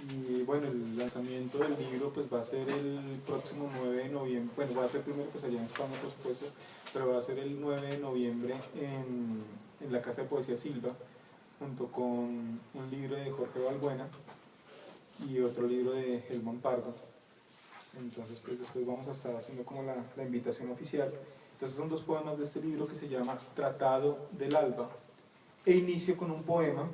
Y bueno, el lanzamiento del libro pues va a ser el próximo 9 de noviembre, bueno, va a ser primero pues allá en España por supuesto, pero va a ser el 9 de noviembre en la Casa de Poesía Silva, junto con un libro de Jorge Balbuena y otro libro de Helmont Pardo. Entonces pues después vamos a estar haciendo como la invitación oficial. Entonces son dos poemas de este libro que se llama Tratado del Alba, e inicio con un poema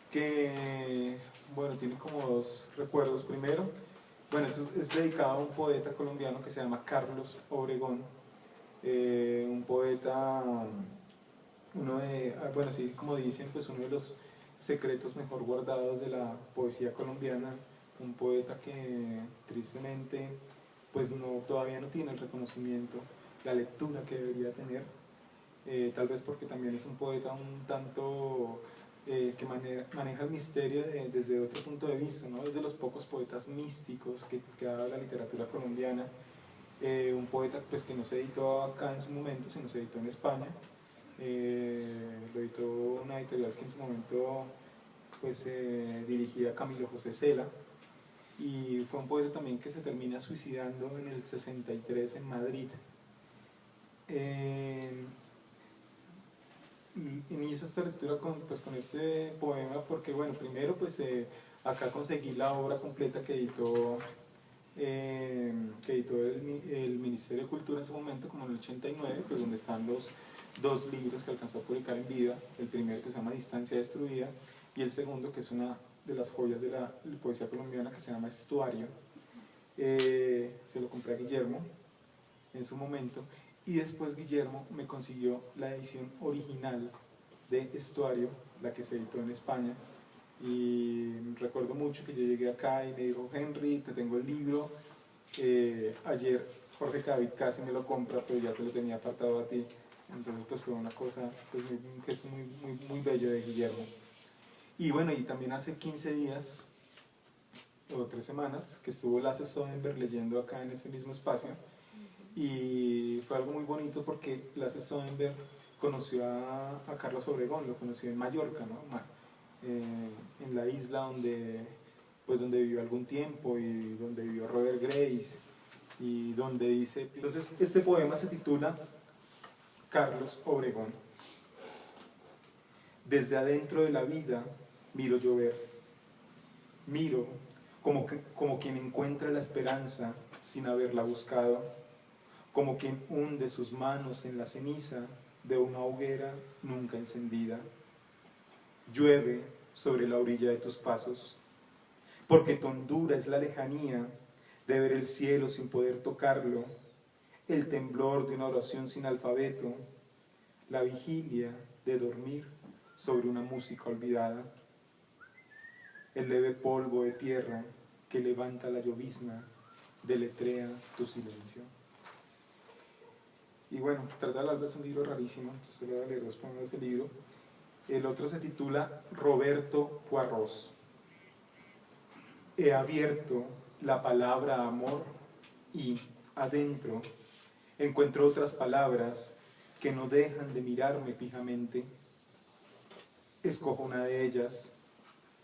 que, bueno, tiene como dos recuerdos. Primero, bueno, es dedicado a un poeta colombiano que se llama Carlos Obregón, un poeta, bueno, sí, como dicen, pues uno de los secretos mejor guardados de la poesía colombiana, un poeta que tristemente pues todavía no tiene el reconocimiento, la lectura que debería tener, tal vez porque también es un poeta un tanto que maneja el misterio desde otro punto de vista, ¿no? Es de los pocos poetas místicos que ha dado la literatura colombiana, un poeta pues, que no se editó acá en su momento, sino se editó en España, lo editó una editorial que en su momento pues, dirigía Camilo José Cela, y fue un poeta también que se termina suicidando en el 63 en Madrid. Inicio esta lectura pues, con este poema porque, bueno, primero pues acá conseguí la obra completa que editó el Ministerio de Cultura en su momento, como en el 89, pues donde están los dos libros que alcanzó a publicar en vida, el primero que se llama Distancia Destruida y el segundo que es una de las joyas de la poesía colombiana que se llama Estuario. Se lo compré a Guillermo en su momento, y después Guillermo me consiguió la edición original de Estuario, la que se editó en España, y recuerdo mucho que yo llegué acá y me dijo: Henry, te tengo el libro, ayer Jorge Cavit casi me lo compra, pero ya te lo tenía apartado a ti. Entonces pues fue una cosa, pues, un gesto muy bello de Guillermo. Y bueno, y también hace 15 días o 3 semanas que estuvo Lasse Sonnenberg leyendo acá en este mismo espacio, y fue algo muy bonito porque Lasse Sonnenberg conoció a Carlos Obregón, lo conoció en Mallorca, ¿no? En la isla donde vivió algún tiempo y donde vivió Robert Grace, y donde dice, entonces este poema se titula Carlos Obregón. Desde adentro de la vida miro llover, miro como quien encuentra la esperanza sin haberla buscado, como quien hunde sus manos en la ceniza de una hoguera nunca encendida. Llueve sobre la orilla de tus pasos, porque tu hondura es la lejanía de ver el cielo sin poder tocarlo, el temblor de una oración sin alfabeto, la vigilia de dormir sobre una música olvidada, el leve polvo de tierra que levanta la llovizna deletrea tu silencio. Y bueno, Tratado del Alba es un libro rarísimo, entonces le voy a leer dos poemas de ese libro. El otro se titula Roberto Poirós. He abierto la palabra amor y adentro encuentro otras palabras que no dejan de mirarme fijamente. Escojo una de ellas,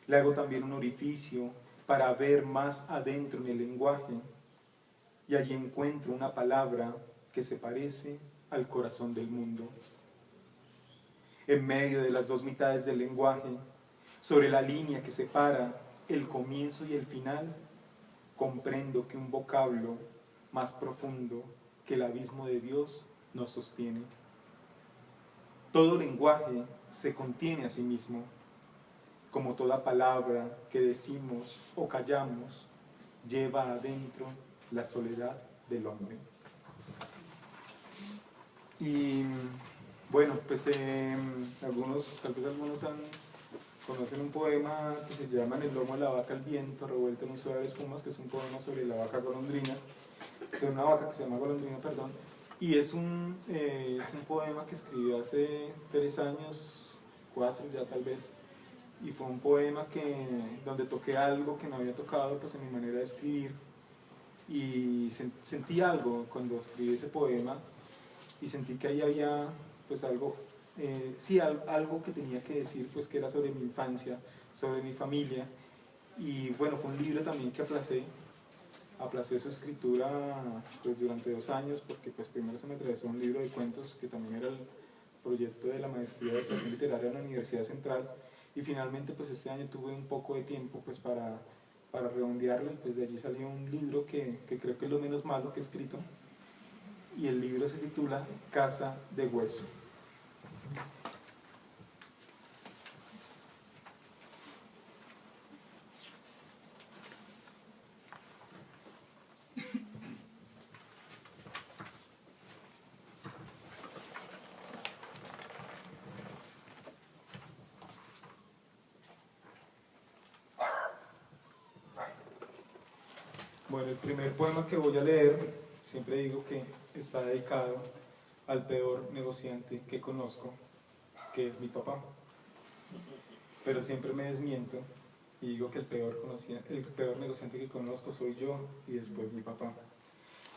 le hago también un orificio para ver más adentro en el lenguaje, y allí encuentro una palabra que se parece al corazón del mundo. En medio de las dos mitades del lenguaje, sobre la línea que separa el comienzo y el final, comprendo que un vocablo más profundo que el abismo de Dios nos sostiene. Todo lenguaje se contiene a sí mismo, como toda palabra que decimos o callamos lleva adentro la soledad del hombre. Y bueno, pues tal vez algunos conocen un poema que se llama En el lomo de la vaca el viento, revuelto en un suave espumas, que es un poema sobre la vaca golondrina, de una vaca que se llama Golondrina, perdón, y es un poema que escribí hace 3 años, 4 ya tal vez, y fue un poema donde toqué algo que no había tocado pues, en mi manera de escribir, y sentí algo cuando escribí ese poema, y sentí que ahí había pues algo, algo que tenía que decir, pues que era sobre mi infancia, sobre mi familia, Y bueno, fue un libro también que aplacé su escritura pues durante 2 años, porque pues primero se me atravesó un libro de cuentos que también era el proyecto de la maestría de creación literaria en la Universidad Central, y finalmente pues este año tuve un poco de tiempo pues para redondearlo, y pues de allí salió un libro que creo que es lo menos malo que he escrito, y el libro se titula Casa de Hueso. Bueno, el primer poema que voy a leer, siempre digo que está dedicado al peor negociante que conozco, que es mi papá. Pero siempre me desmiento y digo que el peor negociante que conozco soy yo y después mi papá.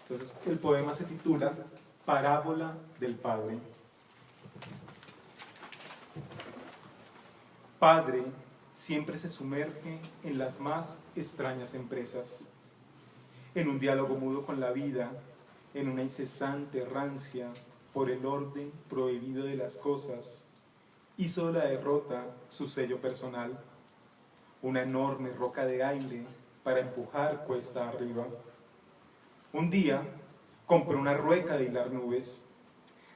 Entonces, el poema se titula Parábola del Padre. Padre siempre se sumerge en las más extrañas empresas, en un diálogo mudo con la vida, en una incesante rancia por el orden prohibido de las cosas. Hizo de la derrota su sello personal, una enorme roca de aire para empujar cuesta arriba. Un día compró una rueca de hilar nubes.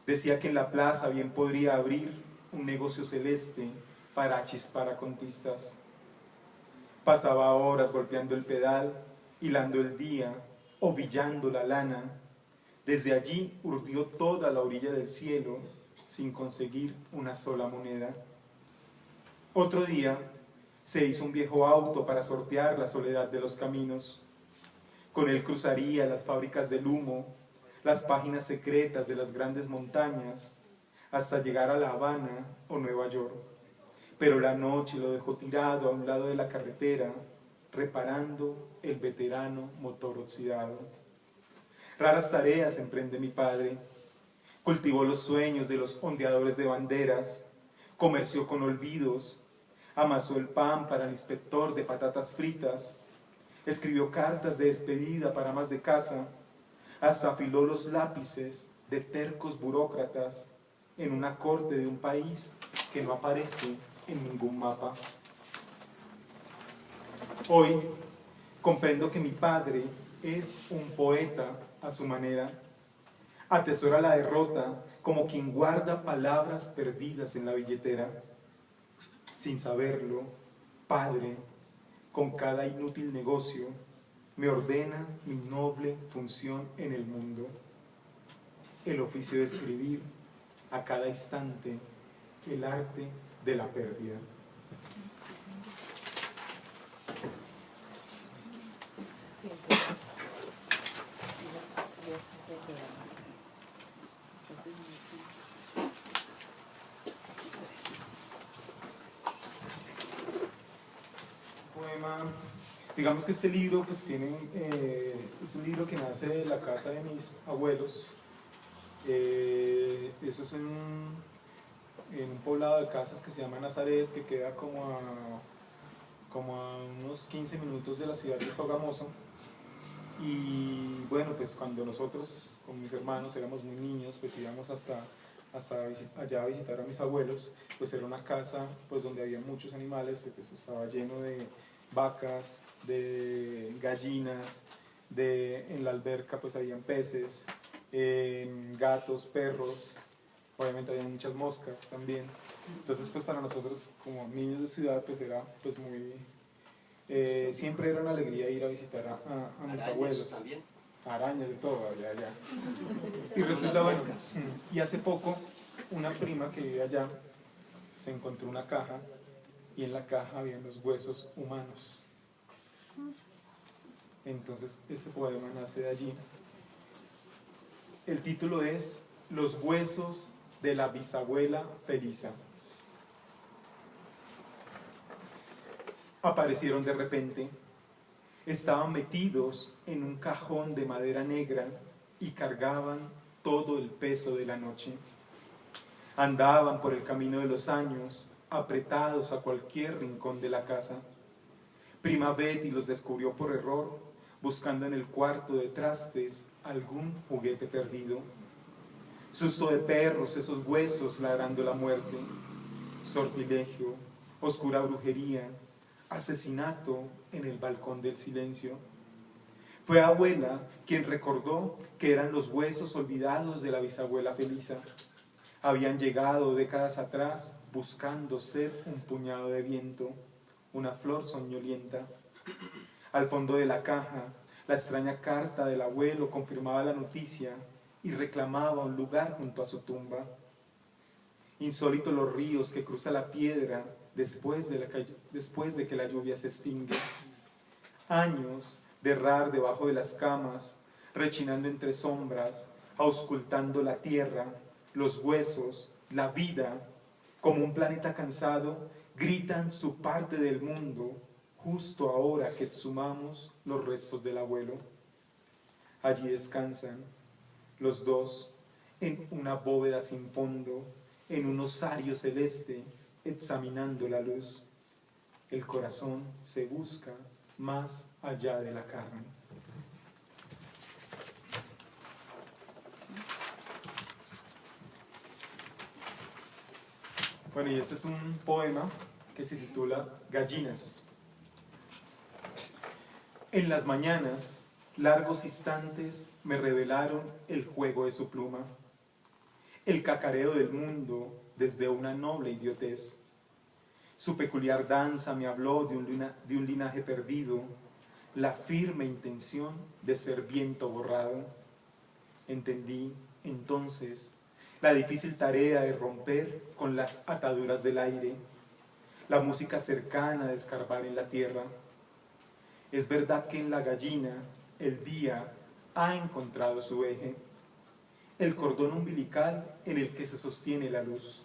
Decía que en la plaza bien podría abrir un negocio celeste para achispar a contistas. Pasaba horas golpeando el pedal, hilando el día, ovillando la lana. Desde allí urdió toda la orilla del cielo sin conseguir una sola moneda. Otro día se hizo un viejo auto para sortear la soledad de los caminos. Con él cruzaría las fábricas del humo, las páginas secretas de las grandes montañas, hasta llegar a La Habana o Nueva York. Pero la noche lo dejó tirado a un lado de la carretera, reparando el veterano motor oxidado. Raras tareas emprende mi padre. Cultivó los sueños de los ondeadores de banderas, comerció con olvidos, amasó el pan para el inspector de patatas fritas, escribió cartas de despedida para amas de casa, hasta afiló los lápices de tercos burócratas en una corte de un país que no aparece en ningún mapa. Hoy comprendo que mi padre es un poeta a su manera. Atesora la derrota como quien guarda palabras perdidas en la billetera. Sin saberlo, padre, con cada inútil negocio, me ordena mi noble función en el mundo, el oficio de escribir a cada instante, el arte de la pérdida. Poema. Digamos que este libro pues es un libro que nace de la casa de mis abuelos. Eso es en un poblado de casas que se llama Nazaret, que queda como a unos 15 minutos de la ciudad de Sogamoso. Y bueno, pues cuando nosotros con mis hermanos éramos muy niños, pues íbamos hasta allá a visitar a mis abuelos. Pues era una casa pues donde había muchos animales, pues estaba lleno de vacas, de gallinas, en la alberca pues habían peces, gatos, perros, obviamente había muchas moscas también. Entonces pues para nosotros como niños de ciudad pues era pues muy... siempre era una alegría ir a visitar a mis abuelos. También. Arañas, de todo, allá. Y resulta bueno, y hace poco una prima que vive allá se encontró una caja y en la caja habían los huesos humanos. Entonces ese poema nace de allí. El título es Los huesos de la bisabuela Felisa. Aparecieron de repente. Estaban metidos en un cajón de madera negra y cargaban todo el peso de la noche. Andaban por el camino de los años, apretados a cualquier rincón de la casa. Prima Betty los descubrió por error, buscando en el cuarto de trastes algún juguete perdido. Susto de perros, esos huesos ladrando la muerte. Sortilegio, oscura brujería, asesinato en el balcón del silencio. Fue abuela quien recordó que eran los huesos olvidados de la bisabuela Felisa. Habían llegado décadas atrás buscando ser un puñado de viento, una flor soñolienta. Al fondo de la caja, la extraña carta del abuelo confirmaba la noticia y reclamaba un lugar junto a su tumba. Insólitos los ríos que cruza la piedra después de que la lluvia se extingue. Años de errar debajo de las camas, rechinando entre sombras, auscultando la tierra, los huesos, la vida, como un planeta cansado, gritan su parte del mundo, justo ahora que exhumamos los restos del abuelo. Allí descansan los dos en una bóveda sin fondo, en un osario celeste, examinando la luz. El corazón se busca más allá de la carne. Bueno, y este es un poema que se titula Gallinas. En las mañanas, largos instantes me revelaron el juego de su pluma, el cacareo del mundo desde una noble idiotez. Su peculiar danza me habló de un linaje perdido, la firme intención de ser viento borrado. Entendí, entonces, la difícil tarea de romper con las ataduras del aire, la música cercana de escarbar en la tierra. Es verdad que en la gallina el día ha encontrado su eje, el cordón umbilical en el que se sostiene la luz.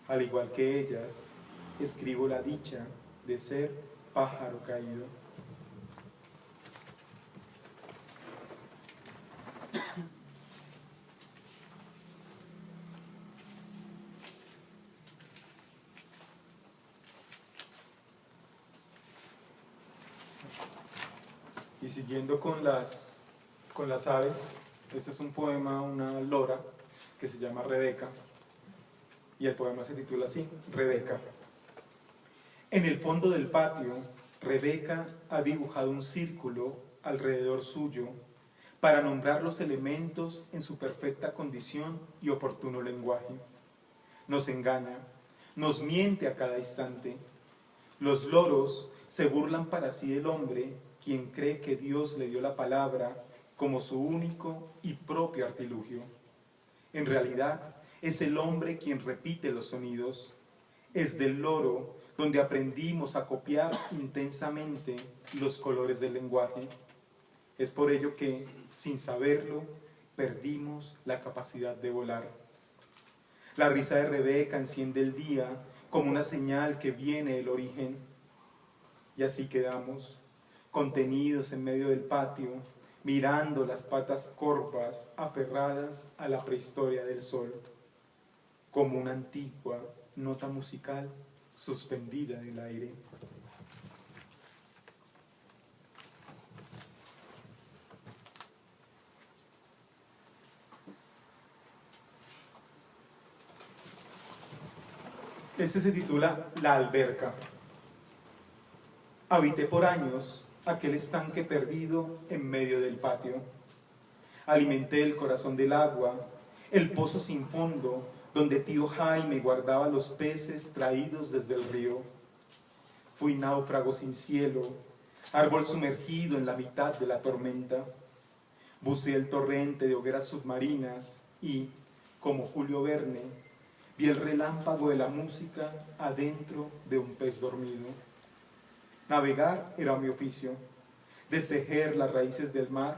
Al igual que ellas, escribo la dicha de ser pájaro caído. Y siguiendo con las aves, este es un poema, una lora, que se llama Rebeca, y el poema se titula así, Rebeca. En el fondo del patio, Rebeca ha dibujado un círculo alrededor suyo para nombrar los elementos en su perfecta condición y oportuno lenguaje. Nos engaña, nos miente a cada instante. Los loros se burlan para sí del hombre, quien cree que Dios le dio la palabra como su único y propio artilugio. En realidad, es el hombre quien repite los sonidos. Es del loro donde aprendimos a copiar intensamente los colores del lenguaje. Es por ello que, sin saberlo, perdimos la capacidad de volar. La risa de Rebeca enciende el día como una señal que viene del origen. Y así quedamos, contenidos en medio del patio, mirando las patas corvas aferradas a la prehistoria del sol, como una antigua nota musical suspendida en el aire. Este se titula La alberca. Habité por años aquel estanque perdido en medio del patio. Alimenté el corazón del agua, el pozo sin fondo donde tío Jaime guardaba los peces traídos desde el río. Fui náufrago sin cielo, árbol sumergido en la mitad de la tormenta. Buceé el torrente de hogueras submarinas y, como Julio Verne, vi el relámpago de la música adentro de un pez dormido. Navegar era mi oficio, descejer las raíces del mar,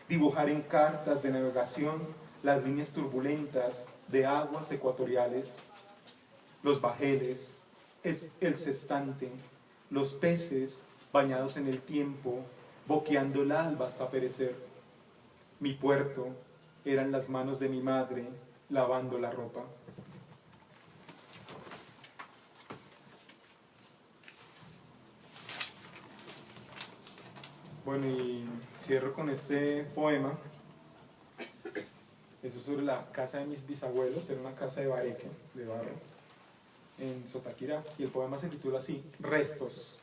dibujar en cartas de navegación las líneas turbulentas de aguas ecuatoriales, los bajeles, el sextante, los peces bañados en el tiempo, boqueando el alba hasta perecer. Mi puerto eran las manos de mi madre lavando la ropa. Bueno, y cierro con este poema. Eso es sobre la casa de mis bisabuelos. Era una casa de bareque, de barro, en Sotaquirá. Y el poema se titula así: Restos.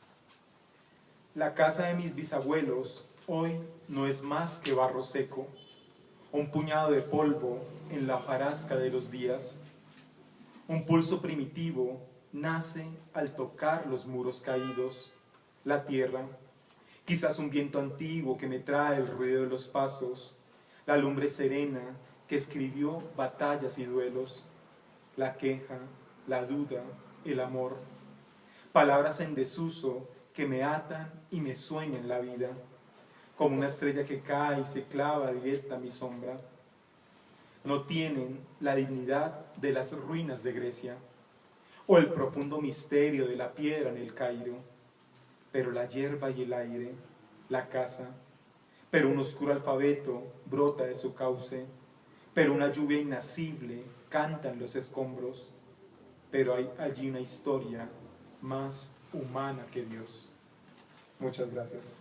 La casa de mis bisabuelos hoy no es más que barro seco, un puñado de polvo en la hojarasca de los días. Un pulso primitivo nace al tocar los muros caídos, la tierra, quizás un viento antiguo que me trae el ruido de los pasos, la lumbre serena que escribió batallas y duelos, la queja, la duda, el amor, palabras en desuso que me atan y me sueñan la vida, como una estrella que cae y se clava directa a mi sombra. No tienen la dignidad de las ruinas de Grecia o el profundo misterio de la piedra en el Cairo, pero la hierba y el aire, la casa, pero un oscuro alfabeto brota de su cauce, pero una lluvia innacible canta en los escombros, pero hay allí una historia más humana que Dios. Muchas gracias.